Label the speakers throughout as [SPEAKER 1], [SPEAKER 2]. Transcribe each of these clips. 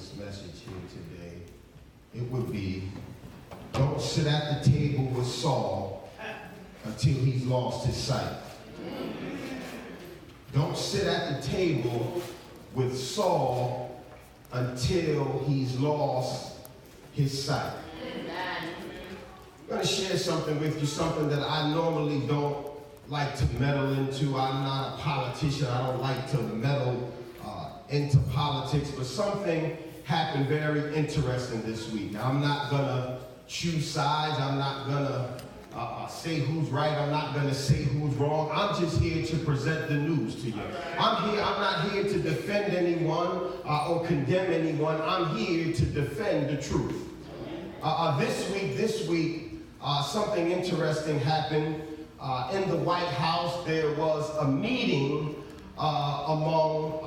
[SPEAKER 1] this message here today, it would be, don't sit at the table with Saul until he's lost his sight. Don't sit at the table with Saul until he's lost his sight. I'm going to share something with you, something that I normally don't like to meddle into. I'm not a politician. I don't like to meddle into politics, but something happened very interesting this week. Now, I'm not going to choose sides. I'm not going to say who's right. I'm not going to say who's wrong. I'm just here to present the news to you. I'm not here to defend anyone or condemn anyone. I'm here to defend the truth. This week, something interesting happened in the White House. There was a meeting among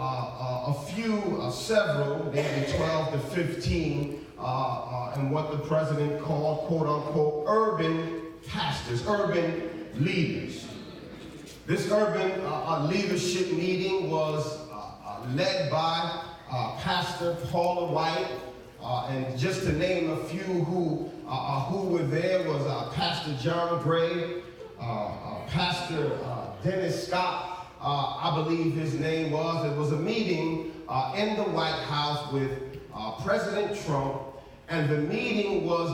[SPEAKER 1] several, maybe 12 to 15, and what the president called, quote unquote, urban pastors, urban leaders. This urban leadership meeting was led by Pastor Paula White, and just to name a few who were there was Pastor John Gray, Pastor Dennis Scott, I believe his name was. It was a meeting in the White House with President Trump, and the meeting was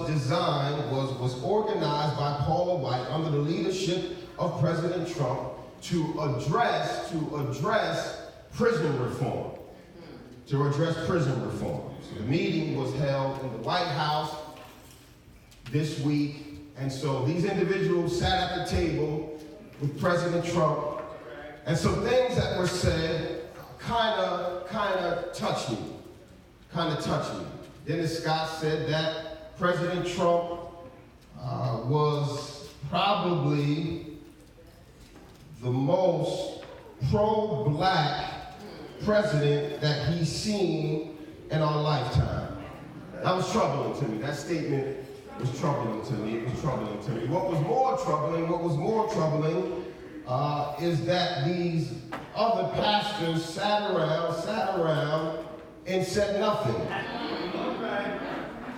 [SPEAKER 1] organized by Paula White under the leadership of President Trump to address prison reform. So the meeting was held in the White House this week, and so these individuals sat at the table with President Trump, and so things that were said kind of touched me. Dennis Scott said that President Trump was probably the most pro-black president that he's seen in our lifetime. That was troubling to me. That statement was troubling to me. What was more troubling is that these other pastors sat around and said nothing.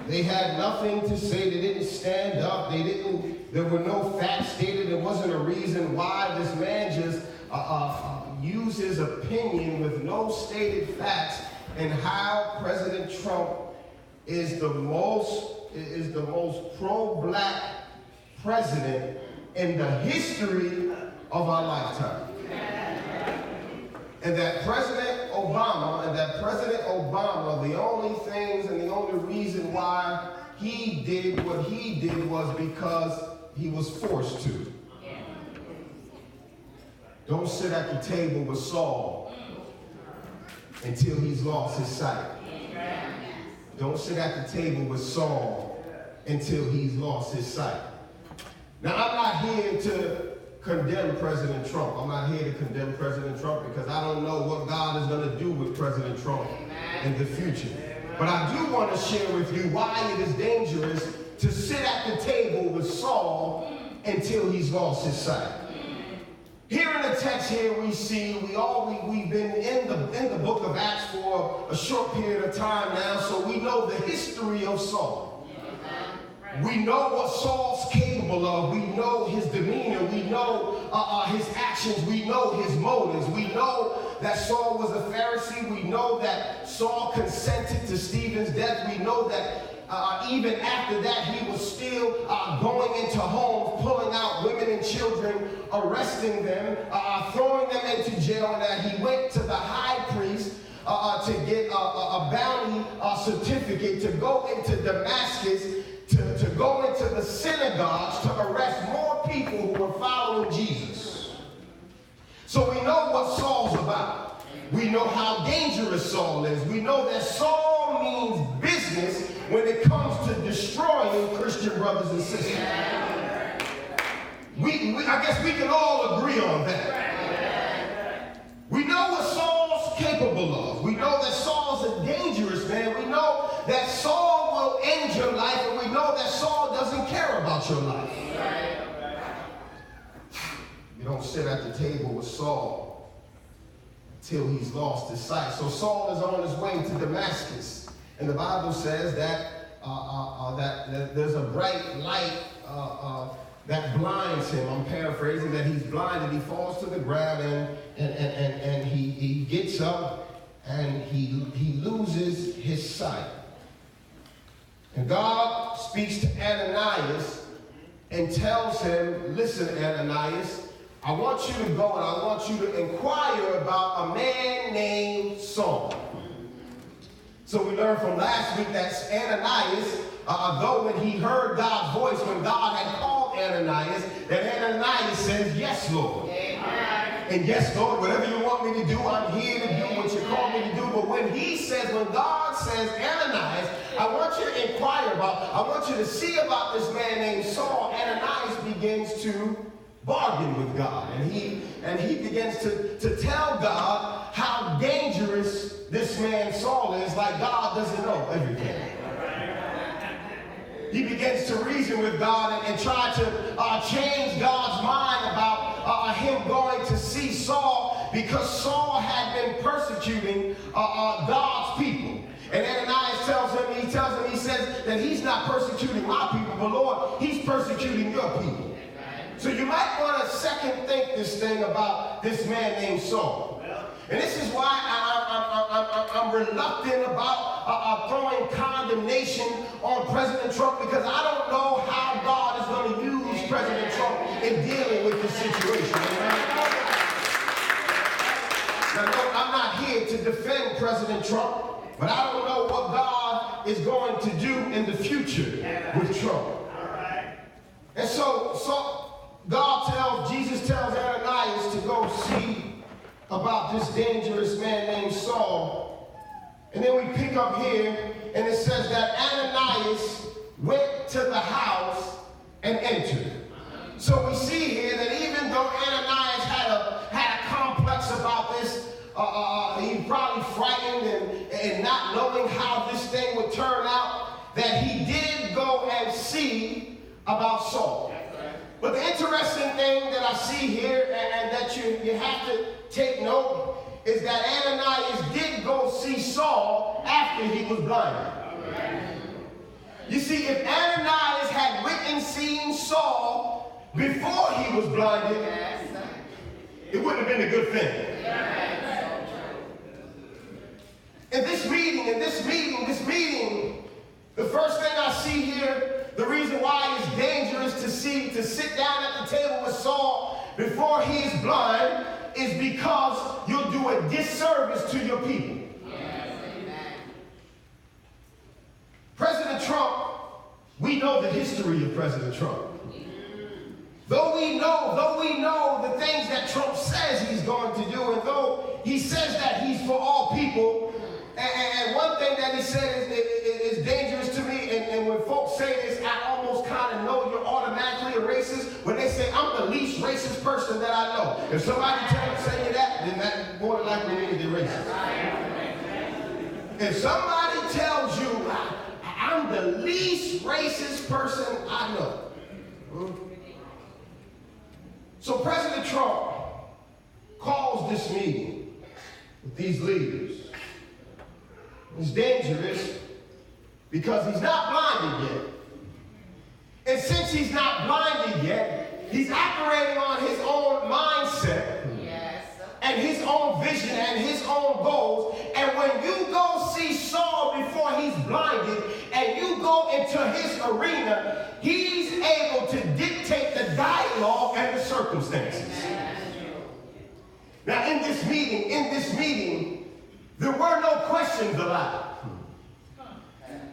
[SPEAKER 1] They had nothing to say. They didn't stand up. There were no facts stated. There wasn't a reason why. This man just used his opinion with no stated facts, and how President Trump is the most pro-black president in the history of our lifetime. And that President Obama, the only things and the only reason why he did what he did was because he was forced to. Don't sit at the table with Saul until he's lost his sight. Don't sit at the table with Saul until he's lost his sight. Now, I'm not here to condemn President Trump. Because I don't know what God is going to do with President Trump in the future. But I do want to share with you why it is dangerous to sit at the table with Saul until he's lost his sight. Here in the text here we see, we've been in the book of Acts for a short period of time now, so we know the history of Saul. We know what Saul's capable of. We know his demeanor. We know his actions. We know his motives. We know that Saul was a Pharisee. We know that Saul consented to Stephen's death. We know that even after that, he was still going into homes, pulling out women and children, arresting them, throwing them into jail, and that he went to the high priest to get a bounty certificate to go into Damascus, to go into the synagogues to arrest more people who were following Jesus. So we know what Saul's about. We know how dangerous Saul is. We know that Saul means business when it comes to destroying Christian brothers and sisters. I guess we can all agree on that. We know what Saul's capable of. We know that Saul's a dangerous man. We know that Saul will end your life, and we know that Saul doesn't care about your life. You don't sit at the table with Saul until he's lost his sight. So Saul is on his way to Damascus. And the Bible says that there's a bright light that blinds him. I'm paraphrasing, that he's blinded. He falls to the ground and he gets up and he loses his sight. And God speaks to Ananias and tells him, listen, Ananias, I want you to go and I want you to inquire about a man named Saul. So we learned from last week that Ananias, though when he heard God's voice, when God had called Ananias, that Ananias says, yes, Lord. Amen. And yes, Lord, whatever you want me to do, I'm here to do what you call me to do. But when God says, Ananias, I want you to inquire about, I want you to see about this man named Saul, Ananias begins to bargain with God. And he begins to tell God how dangerous this man Saul is, like God doesn't know everything. He begins to reason with God and try to change God's mind about him going to see Saul, because Saul had been persecuting God's people. And Ananias tells him, he says that he's not persecuting my people, but Lord, he's persecuting your people. So you might want to second think this thing about this man named Saul. And this is why I'm reluctant about throwing condemnation on President Trump, because I don't know how God is going to use President Trump in dealing with this situation. Now, look, I'm not here to defend President Trump, but I don't know what God is going to do in the future with Trump. And so Jesus tells Ananias to go see about this dangerous man named Saul. And then we pick up here, and it says that Ananias went to the house and entered. So we see here that even though Ananias had a complex about this, he was probably frightened and not knowing how this thing would turn out, that he did go and see about Saul. But the interesting thing that I see here, and that you have to take note, is that Ananias did go see Saul after he was blinded. You see, if Ananias had went and seen Saul before he was blinded, it wouldn't have been a good thing. In this meeting, the first thing I see here, the reason why it's dangerous to sit down at the table with Saul before he is blind, is because you'll do a disservice to your people. President Trump, we know the history of President Trump. Though we know the things that Trump says he's going to do, and though he says that he's for all people, and one thing that he said is dangerous to me, and when folks say this, I almost kind of know you're automatically a racist. When they say, I'm the least racist person that I know. If somebody say you that, then that more than likely means they're racist. If somebody tells you, I'm the least racist person I know. So President Trump calls this meeting with these leaders. It's dangerous because he's not blinded yet. And since he's not blinded yet, he's operating on his own mindset and his own vision and his own goals. And when you go see Saul before he's blinded and you go into his arena, he's able to dictate the dialogue and the circumstances. Now in this meeting, there were no questions allowed.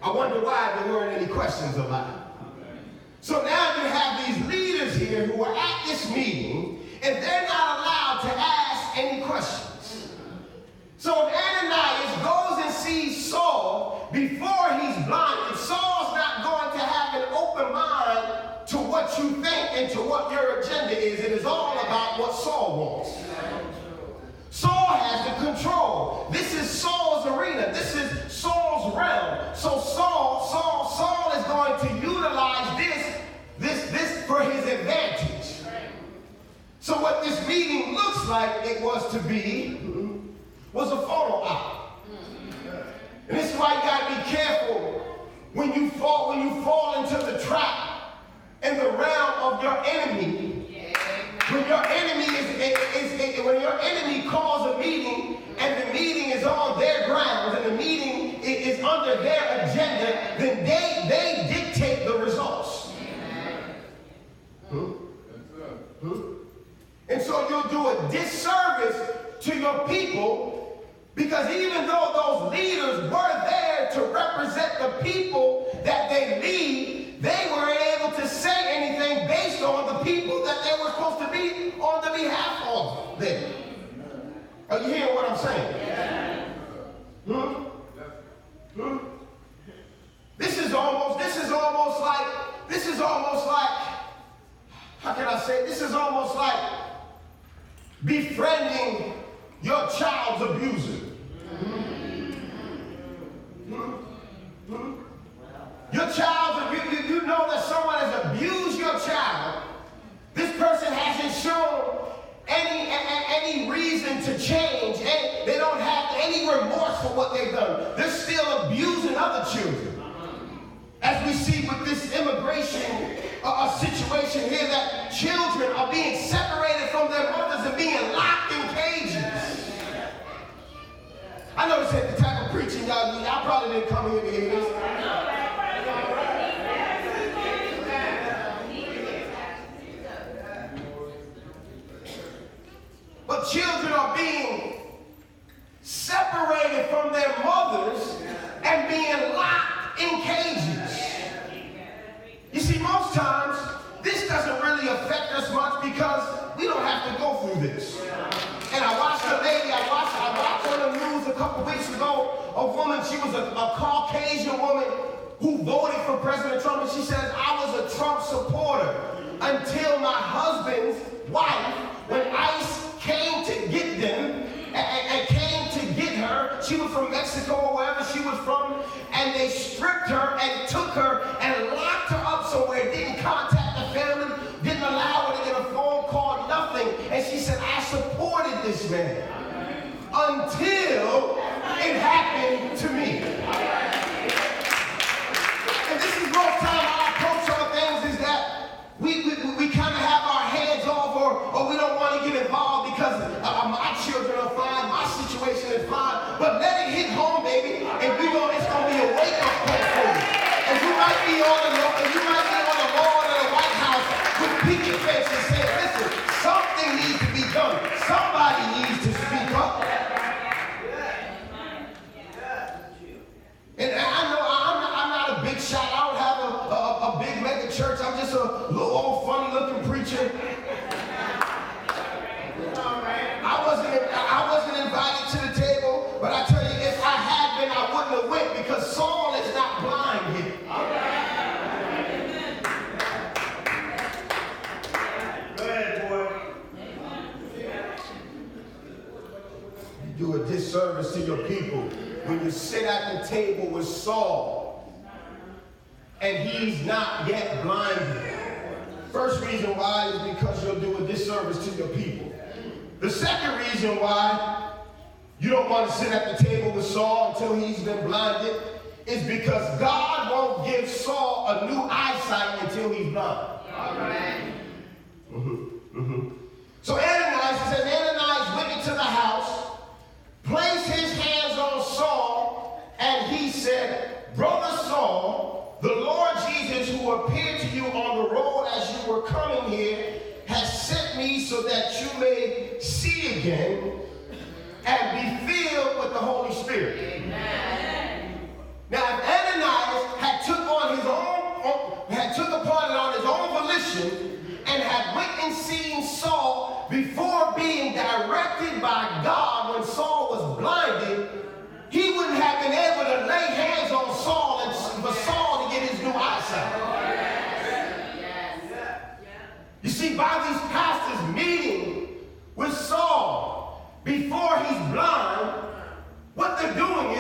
[SPEAKER 1] I wonder why there weren't any questions allowed. So now you have these leaders here who are at this meeting, and they're not allowed to ask any questions. So if Ananias goes and sees Saul before he's blinded, Saul's not going to have an open mind to what you think and to what your agenda is. It is all about what Saul wants. Saul has the control. This is Saul's arena. This is Saul's realm. So Saul is going to utilize this for his advantage. So what this meeting looks like it was to be was a photo op. And this is why you got to be careful when you fall into the trap in the realm of your enemy, when your enemy calls a meeting and the meeting is on their grounds and the meeting is under their agenda, then they dictate the results. And so you'll do a disservice to your people, because even though those leaders were there to represent the people that they lead, they weren't able to say anything based on the people that they were supposed to be on the behalf of them. Are you hearing what I'm saying? This is almost like, how can I say, this is almost like befriending your child's abuser. Your child, you know that someone has abused your child. This person hasn't shown any reason to change. They don't have any remorse for what they've done. They're still abusing other children. As we see with this immigration situation here, that children are being separated from their mothers and being locked in cages. I know this ain't the type of preaching y'all do. Y'all probably didn't come here to hear this. But children are being separated from their mothers and being locked in cages. You see, most times, this doesn't really affect us much because we don't have to go through this. And I watched a lady, I watched on the news a couple weeks ago, a woman, she was a Caucasian woman who voted for President Trump, and she says, I was a Trump supporter until my husband's wife, when ICE came to get them, and came to get her. She was from Mexico or wherever she was from, and they stripped her and took her and locked her up somewhere, didn't contact the family, didn't allow her to get a phone call, nothing. And she said, I supported this man until it happened to me. And this is most time our approach on things is that we kind of have our hands off, or we don't want to get involved because my children are fine, my situation is fine, but let it hit home, baby, and it's going to be a wake-up call for you. And you might be on the lawn of the White House with picket fences saying, listen, something needs to be done. Somebody needs to speak up. And I know I'm not a big shot. I don't have a big mega church. I'm just a little old funny-looking preacher. I wasn't invited to the table, but I tell you, if I had been, I wouldn't have went, because Saul is not blind here. Go ahead, boy. You do a disservice to your people when you sit at the table with Saul and he's not yet blinded. First reason why is because you'll do a disservice to your people. The second reason why you don't want to sit at the table with Saul until he's been blinded is because God won't give Saul a new eyesight until he's blind. All right. So Ananias went into the house, placed his hands on Saul, and he said, Brother Saul, the Lord Jesus, who appeared to you on the road as you were coming here, has sent me so that you may see again and be filled with the Holy Spirit. Amen. Now, if Ananias had took upon it on his own volition and had went and seen Saul before being directed by God when Saul was blinded, he wouldn't have been able to lay hands on Saul and for Saul to get his new eyesight. You see, by these pastors meeting with Saul before he's blind, what they're doing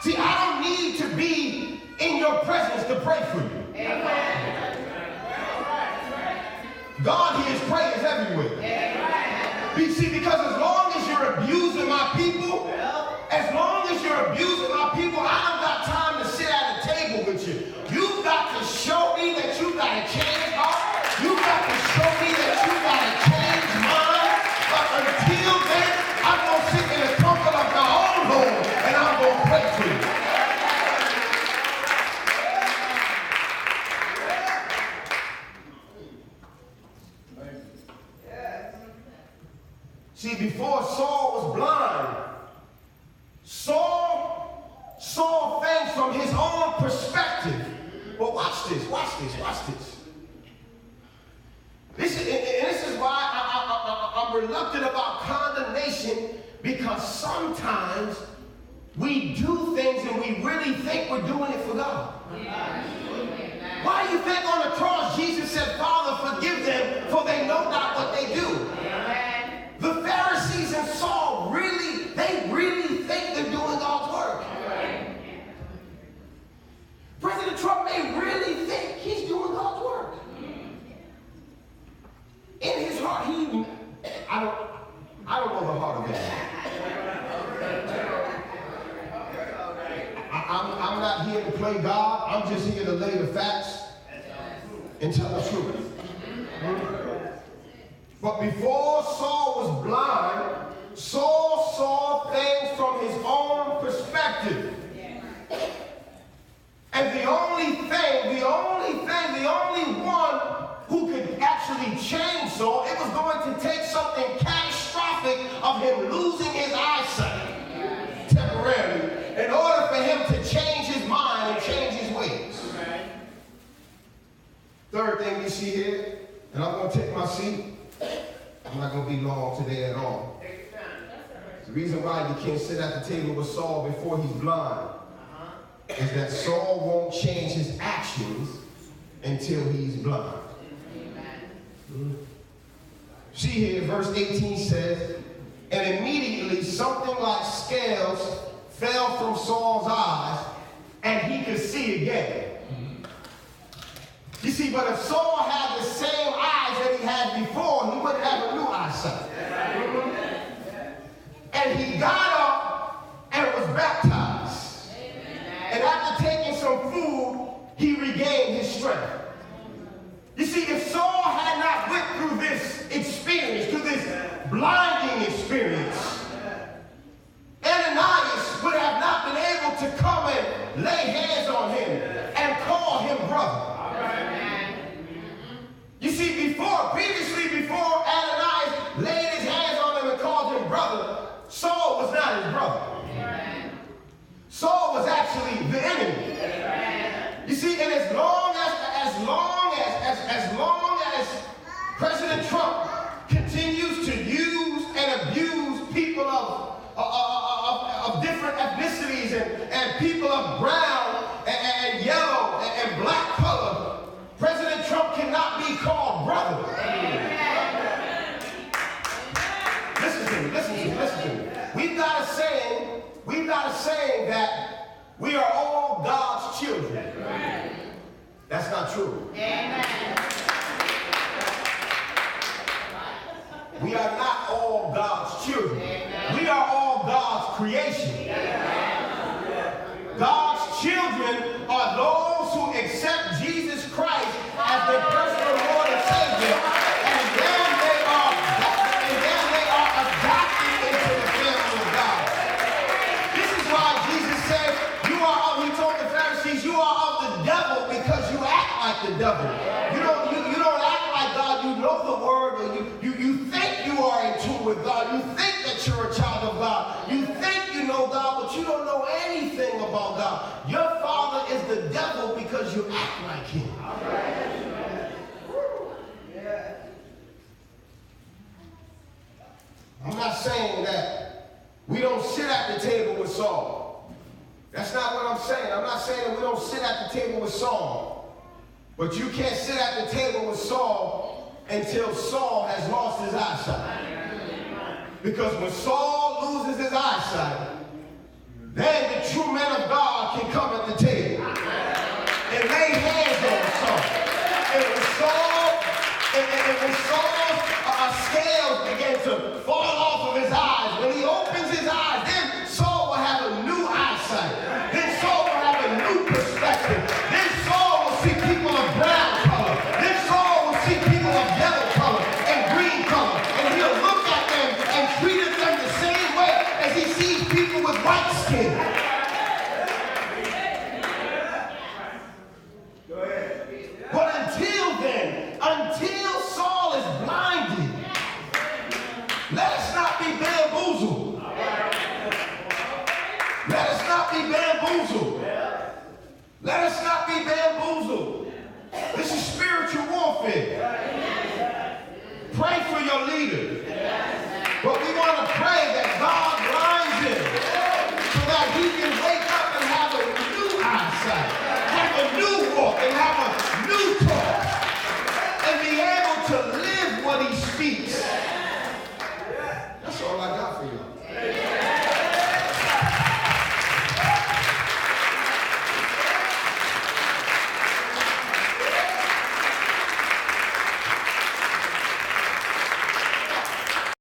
[SPEAKER 1] See, I don't need to be in your presence to pray for you. God hears prayers everywhere. See, because as long as you're abusing my people, as long as you're abusing my people, I don't got time to sit at a table with you. You've got to show me that you got to change heart. You've got to show me that you got to change mind. But until then, I'm going to sit in the comfort of my own home and I'm going to pray for you. See, before Saul was blind, Saul saw things from his own perspective. But watch this. This is why I'm reluctant about condemnation, because sometimes we do things and we really think we're doing it for God. Why do you think on the cross Jesus said, Father, forgive them, for they know not what they do? The Pharisees and Saul really think they're doing God's work. President Trump may really think he's doing God's work. In his heart, I don't know the heart of God. I'm not here to play God. I'm just here to lay the facts and tell the truth. But before Saul was blind, Saul saw things from his own perspective. And the only one who could actually change Saul, it was going to take something catastrophic of him losing his eyesight temporarily in order for him to change his mind and change his ways. Third thing you see here, and I'm going to take my seat. I'm not going to be long today at all. The reason why you can't sit at the table with Saul before he's blind is that Saul won't change his actions until he's blind. See here, verse 18 says, and immediately something like scales fell from Saul's eyes, and he could see again. You see, but if Saul had the same eyes that he had before, he wouldn't have a new eyesight. And he got up and was baptized. And after taking some food, he regained his strength. You see, if Saul had not went through this experience, through this blinding experience, Ananias would have not been able to come and lay hands on him and call him brother. You see, previously before Ananias laid his hands on him and called him brother, Saul was not his brother. Saul was actually the enemy. You see, and as long as President Trump continues to use and abuse people of different ethnicities and people of brown and yellow and black color, President Trump cannot be called brother. Listen to me. We've got a saying that we are all God's children. That's not true. We are not all God's children. We are all God's creation. God's children are those who accept Jesus Christ as their personal Lord and Savior, and then they are adopted into the family of God. This is why Jesus said, he told the Pharisees, you are of the devil because you act like the devil. You don't act like God. You know the word, or you think you are in tune with God. You think that you're a child of God. You think you know God, but you don't know anything about God. Your father is the devil because you act like him. I'm not saying that we don't sit at the table with Saul. That's not what I'm saying. I'm not saying that we don't sit at the table with Saul. But you can't sit at the table with Saul until Saul has lost his eyesight. Because when Saul loses his eyesight, then the true men of God white skin. But until then, until Saul is blinded, let us not be bamboozled. Let us not be bamboozled. Let us not be bamboozled. This is spiritual warfare. Pray for your leader. But we want to pray that God blinds him so that he can wake up and have a new eyesight, have a new walk, and have a new talk, and be able to live what he speaks. That's all I got for you.